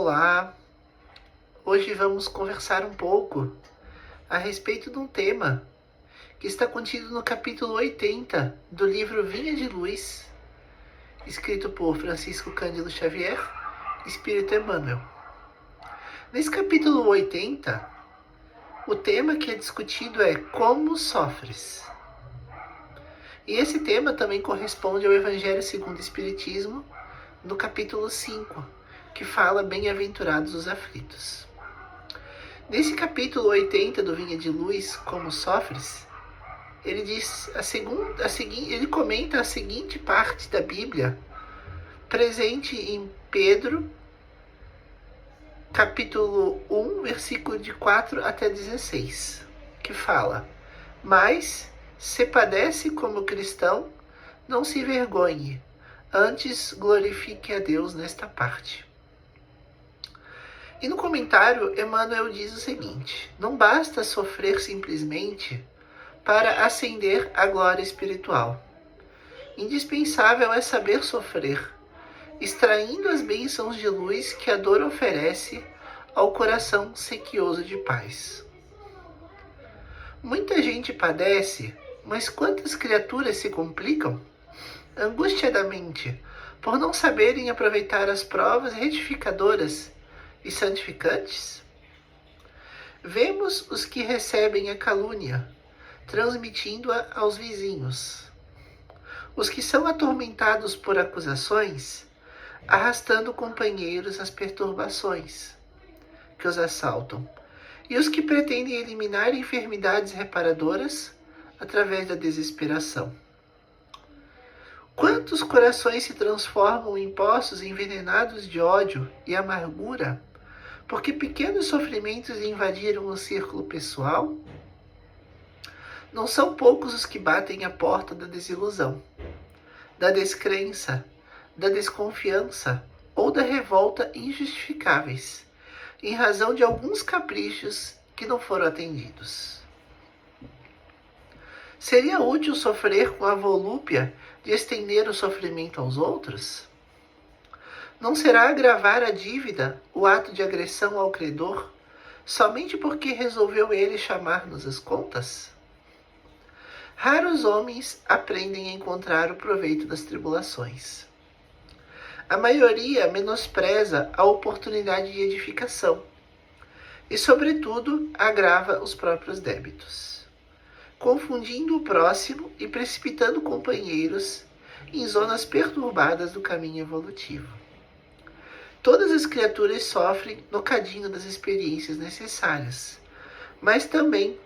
Olá! Hoje vamos conversar um pouco a respeito de um tema que está contido no capítulo 80 do livro Vinha de Luz, escrito por Francisco Cândido Xavier, Espírito Emmanuel. Nesse capítulo 80, o tema que é discutido é Como Sofres? E esse tema também corresponde ao Evangelho segundo o Espiritismo, no capítulo 5, que fala Bem-aventurados os aflitos. Nesse capítulo 80 do Vinha de Luz, Como Sofres, ele diz ele comenta a seguinte parte da Bíblia, presente em Pedro, capítulo 1, versículo de 4 até 16, que fala: Mas, se padece como cristão, não se envergonhe, antes glorifique a Deus nesta parte. E no comentário, Emmanuel diz o seguinte: não basta sofrer simplesmente para ascender à glória espiritual. Indispensável é saber sofrer, extraindo as bênçãos de luz que a dor oferece ao coração sequioso de paz. Muita gente padece, mas quantas criaturas se complicam angustiadamente por não saberem aproveitar as provas retificadoras e santificantes? Vemos os que recebem a calúnia, transmitindo-a aos vizinhos. Os que são atormentados por acusações, arrastando companheiros às perturbações que os assaltam. E os que pretendem eliminar enfermidades reparadoras através da desesperação. Quantos corações se transformam em poços envenenados de ódio e amargura, porque pequenos sofrimentos invadiram o círculo pessoal? Não são poucos os que batem à porta da desilusão, da descrença, da desconfiança ou da revolta injustificáveis, em razão de alguns caprichos que não foram atendidos. Seria útil sofrer com a volúpia de estender o sofrimento aos outros? Não será agravar a dívida o ato de agressão ao credor, somente porque resolveu ele chamar-nos as contas? Raros homens aprendem a encontrar o proveito das tribulações. A maioria menospreza a oportunidade de edificação e, sobretudo, agrava os próprios débitos, confundindo o próximo e precipitando companheiros em zonas perturbadas do caminho evolutivo. Todas as criaturas sofrem no cadinho das experiências necessárias, mas também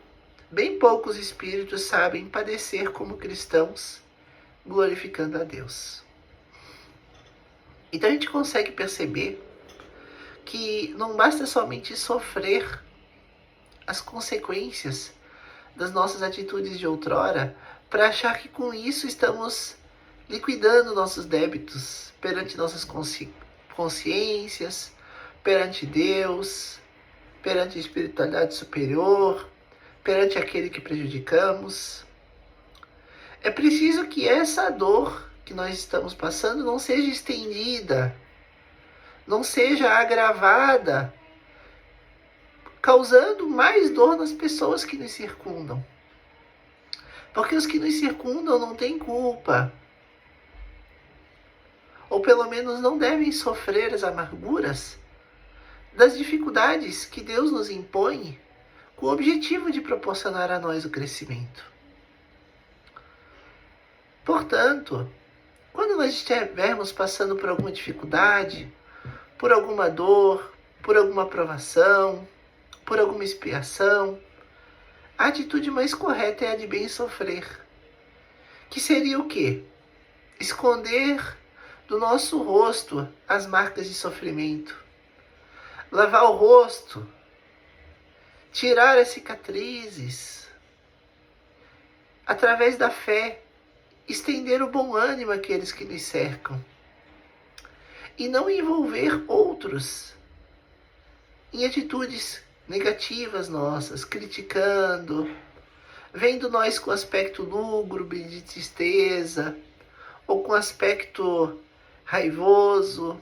bem poucos espíritos sabem padecer como cristãos, glorificando a Deus. Então a gente consegue perceber que não basta somente sofrer as consequências das nossas atitudes de outrora para achar que com isso estamos liquidando nossos débitos perante nossas consciências, perante Deus, perante a espiritualidade superior, perante aquele que prejudicamos. É preciso que essa dor que nós estamos passando não seja estendida, não seja agravada, causando mais dor nas pessoas que nos circundam. Porque os que nos circundam não têm culpa, ou pelo menos não devem sofrer as amarguras das dificuldades que Deus nos impõe com o objetivo de proporcionar a nós o crescimento. Portanto, quando nós estivermos passando por alguma dificuldade, por alguma dor, por alguma provação, por alguma expiação, a atitude mais correta é a de bem sofrer. Que seria o quê? Esconder do nosso rosto as marcas de sofrimento. Lavar o rosto, tirar as cicatrizes, através da fé, estender o bom ânimo àqueles que nos cercam. E não envolver outros em atitudes negativas nossas, criticando, vendo nós com aspecto lúgubre, de tristeza, ou com aspecto raivoso,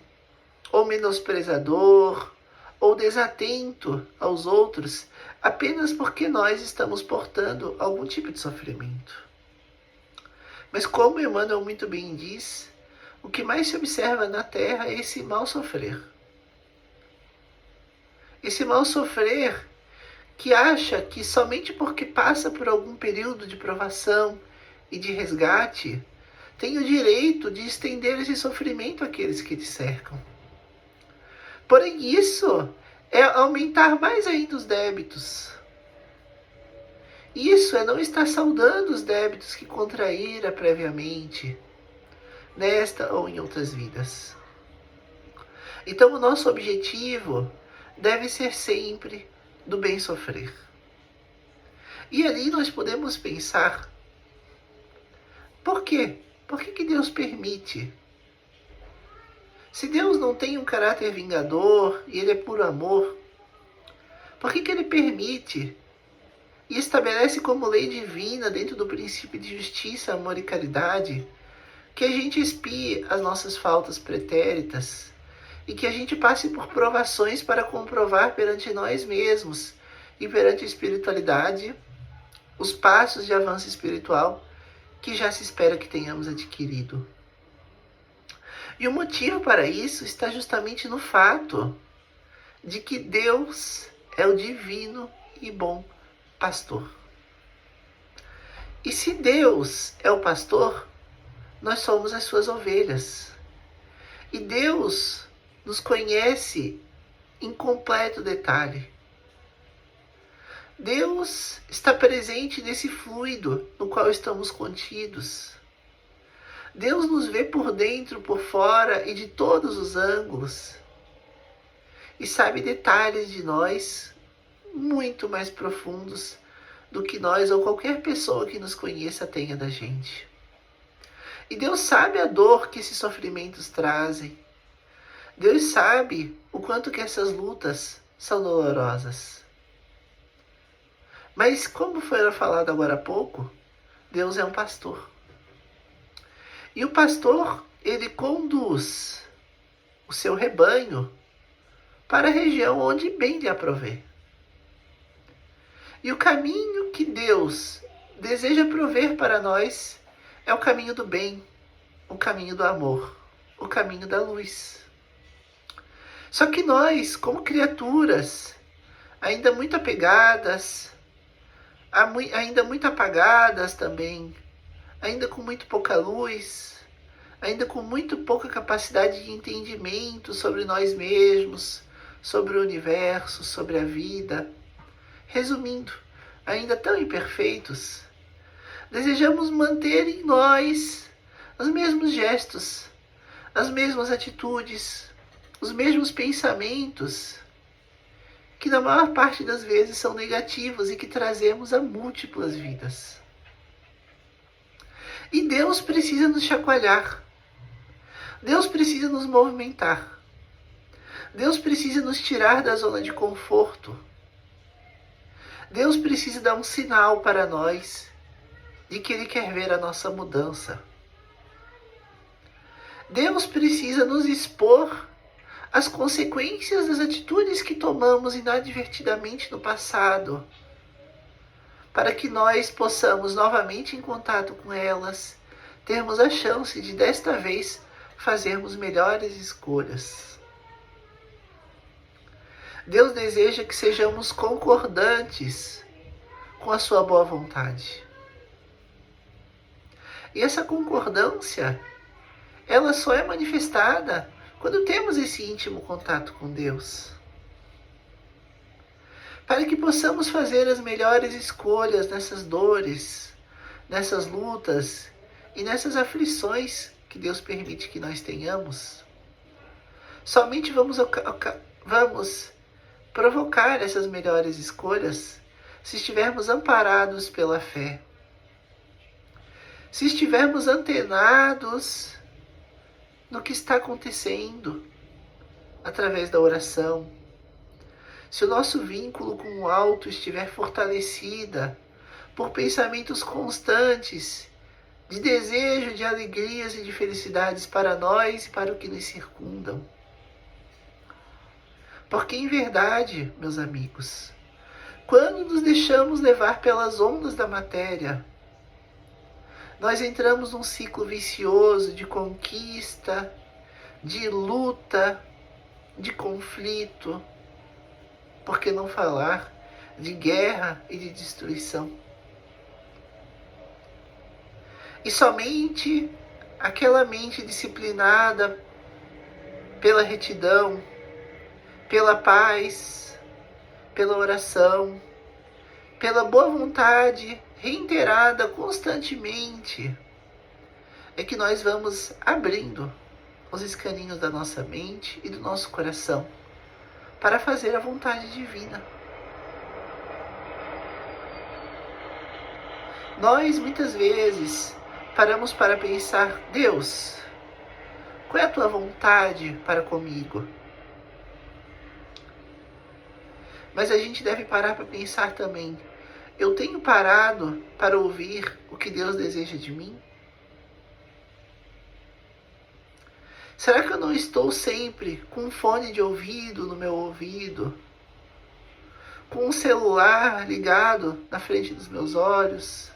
ou menosprezador, ou desatento aos outros, apenas porque nós estamos portando algum tipo de sofrimento. Mas como Emmanuel muito bem diz, o que mais se observa na Terra é esse mal sofrer. Esse mal sofrer que acha que somente porque passa por algum período de provação e de resgate, tem o direito de estender esse sofrimento àqueles que te cercam. Porém, isso é aumentar mais ainda os débitos. Isso é não estar saudando os débitos que contraíra previamente, nesta ou em outras vidas. Então, o nosso objetivo deve ser sempre do bem sofrer. E ali nós podemos pensar, por quê? Por que Deus permite? Se Deus não tem um caráter vingador e Ele é puro amor, por que Ele permite e estabelece como lei divina, dentro do princípio de justiça, amor e caridade, que a gente expie as nossas faltas pretéritas e que a gente passe por provações para comprovar perante nós mesmos e perante a espiritualidade os passos de avanço espiritual que já se espera que tenhamos adquirido. E o motivo para isso está justamente no fato de que Deus é o divino e bom pastor. E se Deus é o pastor, nós somos as suas ovelhas. E Deus nos conhece em completo detalhe. Deus está presente nesse fluido no qual estamos contidos. Deus nos vê por dentro, por fora e de todos os ângulos. E sabe detalhes de nós muito mais profundos do que nós ou qualquer pessoa que nos conheça tenha da gente. E Deus sabe a dor que esses sofrimentos trazem. Deus sabe o quanto que essas lutas são dolorosas. Mas como foi falado agora há pouco, Deus é um pastor. E o pastor, ele conduz o seu rebanho para a região onde bem lhe aprouver. E o caminho que Deus deseja prover para nós é o caminho do bem, o caminho do amor, o caminho da luz. Só que nós, como criaturas, ainda muito apegadas, ainda muito apagadas também, ainda com muito pouca luz, ainda com muito pouca capacidade de entendimento sobre nós mesmos, sobre o universo, sobre a vida. Resumindo, ainda tão imperfeitos, desejamos manter em nós os mesmos gestos, as mesmas atitudes, os mesmos pensamentos, que na maior parte das vezes são negativos e que trazemos a múltiplas vidas. E Deus precisa nos chacoalhar. Deus precisa nos movimentar. Deus precisa nos tirar da zona de conforto. Deus precisa dar um sinal para nós de que Ele quer ver a nossa mudança. Deus precisa nos expor as consequências das atitudes que tomamos inadvertidamente no passado, para que nós possamos novamente, em contato com elas, termos a chance de, desta vez, fazermos melhores escolhas. Deus deseja que sejamos concordantes com a sua boa vontade. E essa concordância, ela só é manifestada quando temos esse íntimo contato com Deus. Para que possamos fazer as melhores escolhas nessas dores, nessas lutas e nessas aflições que Deus permite que nós tenhamos, somente vamos provocar essas melhores escolhas se estivermos amparados pela fé. Se estivermos antenados no que está acontecendo através da oração. Se o nosso vínculo com o alto estiver fortalecida por pensamentos constantes de desejo de alegrias e de felicidades para nós e para o que nos circundam. Porque em verdade, meus amigos, quando nos deixamos levar pelas ondas da matéria, nós entramos num ciclo vicioso de conquista, de luta, de conflito, por que não falar de guerra e de destruição? E somente aquela mente disciplinada pela retidão, pela paz, pela oração, pela boa vontade reiterada constantemente, é que nós vamos abrindo os escaninhos da nossa mente e do nosso coração para fazer a vontade divina. Nós muitas vezes paramos para pensar: Deus, qual é a tua vontade para comigo? Mas a gente deve parar para pensar também: eu tenho parado para ouvir o que Deus deseja de mim? Será que eu não estou sempre com um fone de ouvido no meu ouvido? Com um celular ligado na frente dos meus olhos?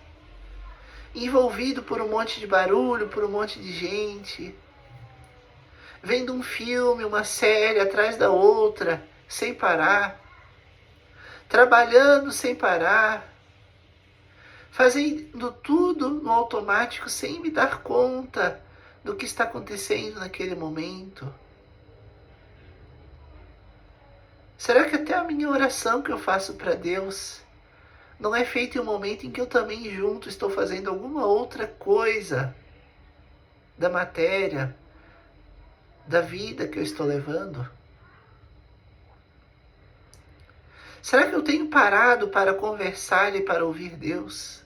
Envolvido por um monte de barulho, por um monte de gente? Vendo um filme, uma série atrás da outra, sem parar? Trabalhando sem parar? Fazendo tudo no automático sem me dar conta do que está acontecendo naquele momento? Será que até a minha oração que eu faço para Deus não é feita em um momento em que eu também junto estou fazendo alguma outra coisa da matéria, da vida que eu estou levando? Será que eu tenho parado para conversar e para ouvir Deus?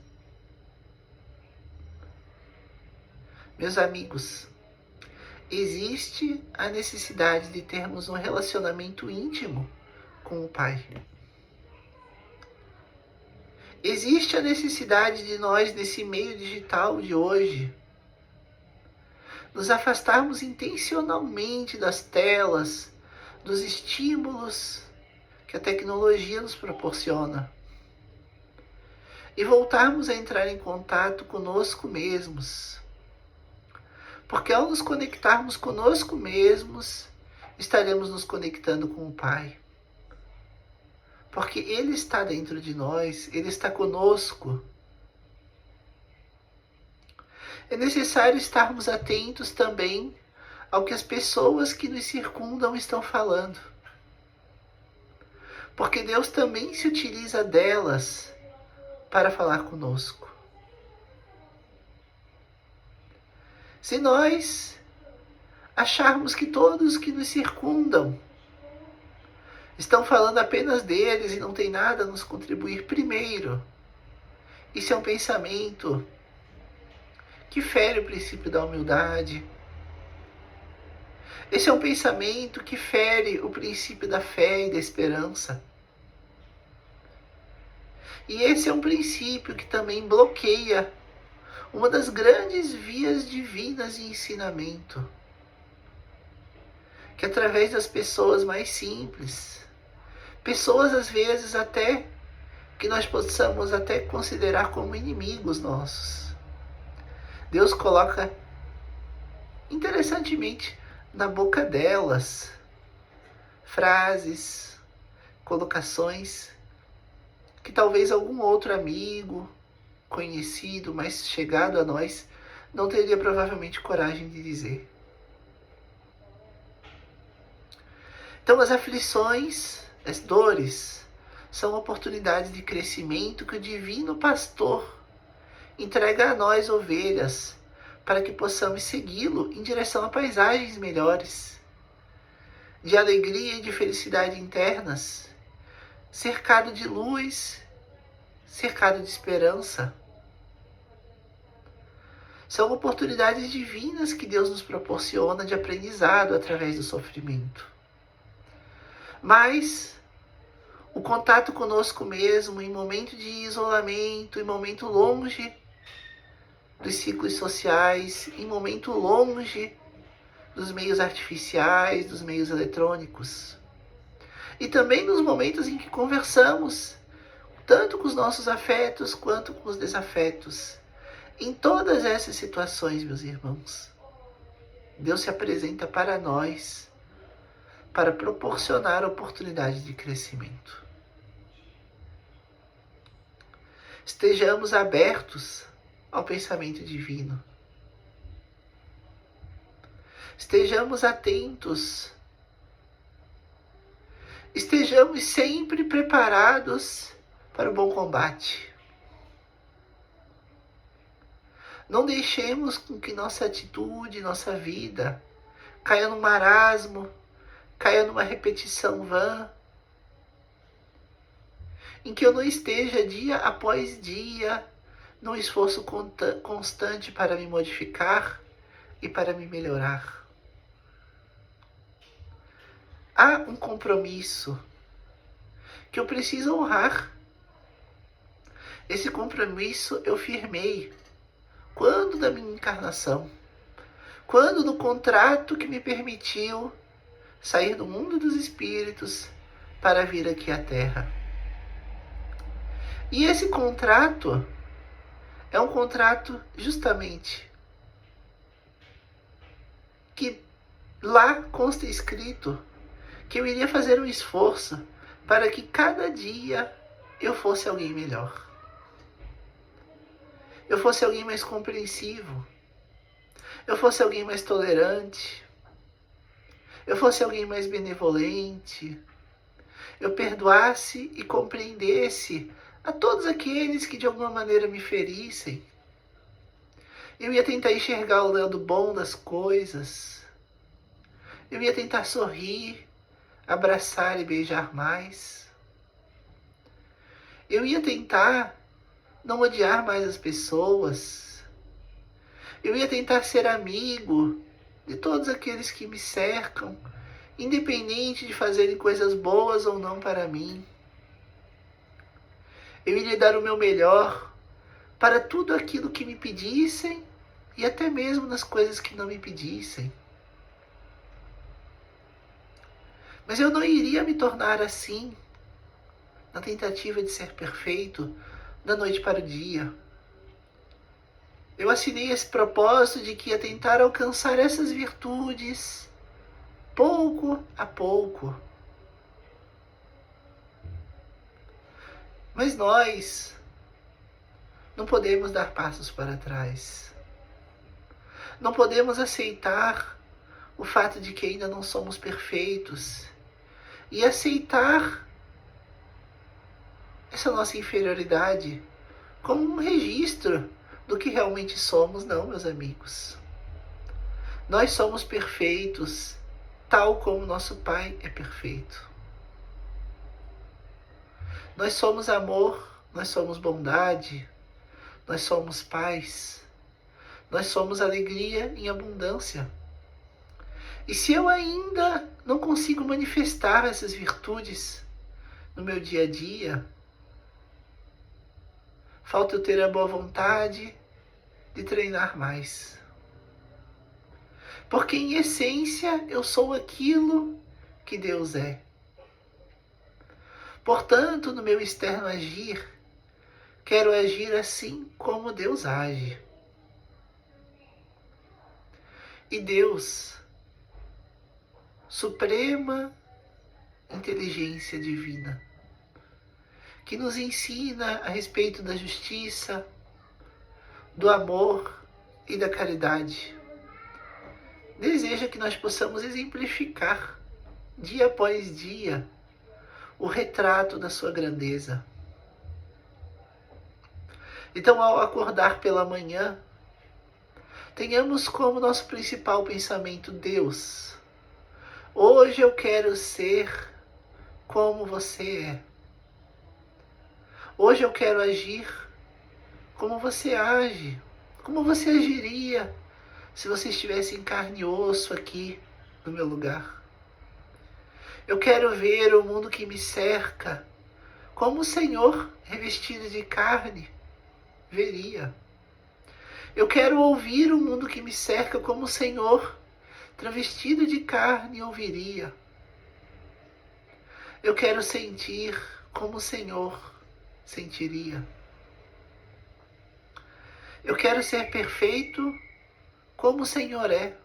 Meus amigos, existe a necessidade de termos um relacionamento íntimo com o Pai. Existe a necessidade de nós, nesse meio digital de hoje, nos afastarmos intencionalmente das telas, dos estímulos que a tecnologia nos proporciona e voltarmos a entrar em contato conosco mesmos. Porque ao nos conectarmos conosco mesmos, estaremos nos conectando com o Pai. Porque Ele está dentro de nós, Ele está conosco. É necessário estarmos atentos também ao que as pessoas que nos circundam estão falando. Porque Deus também se utiliza delas para falar conosco. Se nós acharmos que todos que nos circundam estão falando apenas deles e não tem nada a nos contribuir, primeiro, isso é um pensamento que fere o princípio da humildade. Esse é um pensamento que fere o princípio da fé e da esperança. E esse é um princípio que também bloqueia uma das grandes vias divinas de ensinamento, que através das pessoas mais simples, pessoas às vezes até que nós possamos até considerar como inimigos nossos, Deus coloca interessantemente na boca delas frases, colocações que talvez algum outro amigo, conhecido, mais chegado a nós, não teria provavelmente coragem de dizer. Então as aflições, as dores, são oportunidades de crescimento que o divino pastor entrega a nós, ovelhas, para que possamos segui-lo em direção a paisagens melhores, de alegria e de felicidade internas, cercado de luz, cercado de esperança. São oportunidades divinas que Deus nos proporciona de aprendizado através do sofrimento. Mas o contato conosco mesmo em momento de isolamento, em momento longe dos ciclos sociais, em momento longe dos meios artificiais, dos meios eletrônicos, E também nos momentos em que conversamos, tanto com os nossos afetos quanto com os desafetos. Em todas essas situações, meus irmãos, Deus se apresenta para nós, para proporcionar oportunidade de crescimento. Estejamos abertos ao pensamento divino. Estejamos atentos. Estejamos sempre preparados para o bom combate. Não deixemos com que nossa atitude, nossa vida, caia num marasmo, caia numa repetição vã, em que eu não esteja dia após dia num esforço constante para me modificar e para me melhorar. Há um compromisso que eu preciso honrar. Esse compromisso eu firmei quando da minha encarnação, quando do contrato que me permitiu sair do mundo dos espíritos para vir aqui à Terra. E esse contrato é um contrato justamente que lá consta escrito que eu iria fazer um esforço para que cada dia eu fosse alguém melhor. Eu fosse alguém mais compreensivo. Eu fosse alguém mais tolerante. Eu fosse alguém mais benevolente. Eu perdoasse e compreendesse a todos aqueles que de alguma maneira me ferissem. Eu ia tentar enxergar o lado bom das coisas. Eu ia tentar sorrir, abraçar e beijar mais. Eu ia tentar não odiar mais as pessoas. Eu ia tentar ser amigo de todos aqueles que me cercam, independente de fazerem coisas boas ou não para mim. Eu iria dar o meu melhor para tudo aquilo que me pedissem e até mesmo nas coisas que não me pedissem. Mas eu não iria me tornar assim, na tentativa de ser perfeito, da noite para o dia. Eu assinei esse propósito de que ia tentar alcançar essas virtudes, pouco a pouco. Mas nós não podemos dar passos para trás. Não podemos aceitar o fato de que ainda não somos perfeitos e aceitar essa nossa inferioridade como um registro do que realmente somos. Não, meus amigos. Nós somos perfeitos, tal como nosso Pai é perfeito. Nós somos amor, nós somos bondade, nós somos paz, nós somos alegria em abundância. E se eu ainda não consigo manifestar essas virtudes no meu dia a dia, falta eu ter a boa vontade de treinar mais. Porque em essência eu sou aquilo que Deus é. Portanto, no meu externo agir, quero agir assim como Deus age. E Deus, suprema inteligência divina, que nos ensina a respeito da justiça, do amor e da caridade, deseja que nós possamos exemplificar, dia após dia, o retrato da sua grandeza. Então, ao acordar pela manhã, tenhamos como nosso principal pensamento: Deus, hoje eu quero ser como você é. Hoje eu quero agir como você age, como você agiria se você estivesse em carne e osso aqui no meu lugar. Eu quero ver o mundo que me cerca como o Senhor, revestido de carne, veria. Eu quero ouvir o mundo que me cerca como o Senhor, travestido de carne, ouviria. Eu quero sentir como o Senhor sentiria. Eu quero ser perfeito como o Senhor é.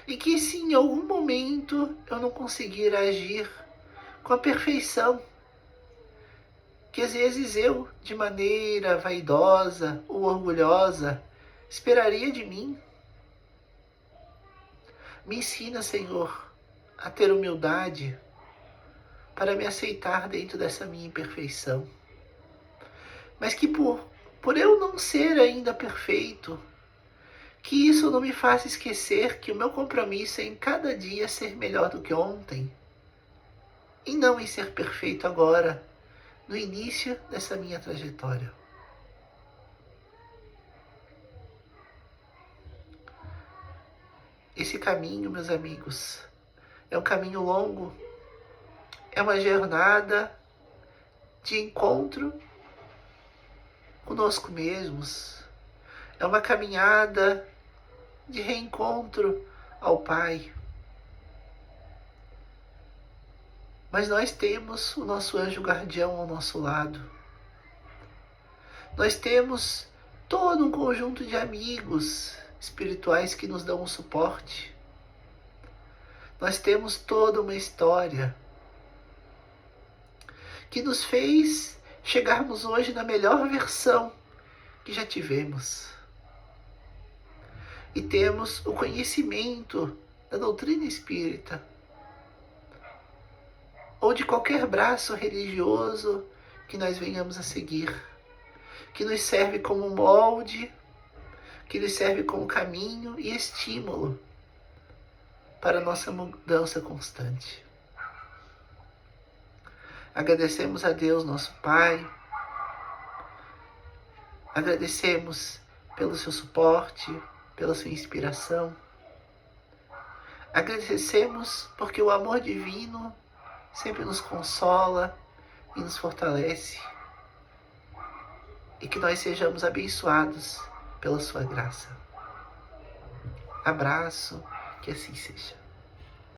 E que se em algum momento eu não conseguir agir com a perfeição, que às vezes eu, de maneira vaidosa ou orgulhosa, esperaria de mim. Me ensina, Senhor, a ter humildade para me aceitar dentro dessa minha imperfeição. Mas que por eu não ser ainda perfeito, que isso não me faça esquecer que o meu compromisso é em cada dia ser melhor do que ontem, e não em ser perfeito agora, no início dessa minha trajetória. Esse caminho, meus amigos, é um caminho longo, é uma jornada de encontro conosco mesmos, é uma caminhada de reencontro ao Pai. Mas nós temos o nosso anjo guardião ao nosso lado. Nós temos todo um conjunto de amigos espirituais que nos dão um suporte. Nós temos toda uma história que nos fez chegarmos hoje na melhor versão que já tivemos. E temos o conhecimento da doutrina espírita, ou de qualquer braço religioso que nós venhamos a seguir, que nos serve como molde, que nos serve como caminho e estímulo para a nossa mudança constante. Agradecemos a Deus, nosso Pai, agradecemos pelo seu suporte, pela sua inspiração. Agradecemos porque o amor divino sempre nos consola e nos fortalece. E que nós sejamos abençoados pela sua graça. Abraço, que assim seja.